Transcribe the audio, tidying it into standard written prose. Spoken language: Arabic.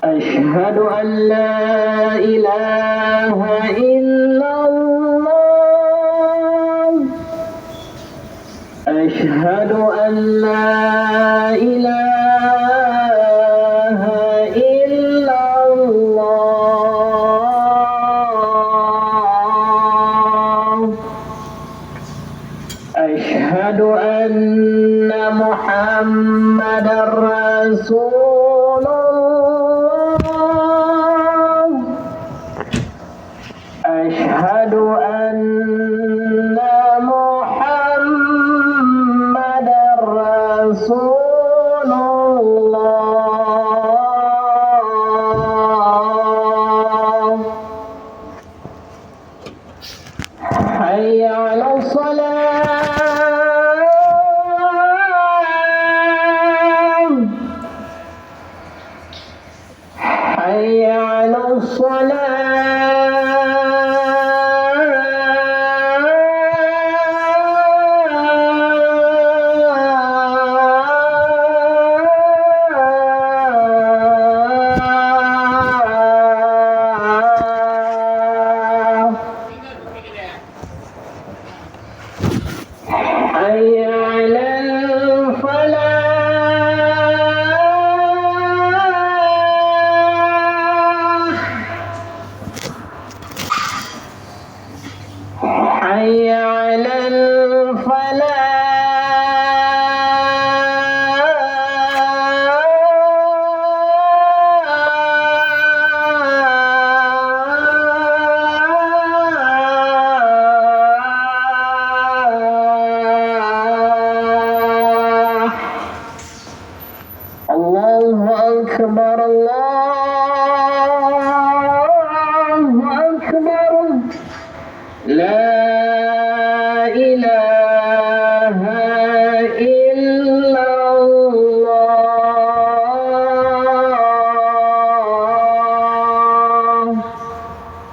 أشهد أن لا إله إلا الله أشهد أن لا إله إلا الله أشهد أن محمدا رسول الله أشهد أن محمدا رسول الله حي على الصلاة حي على الصلاة حي على الفلاح حي على الفلاح الله أكبر الله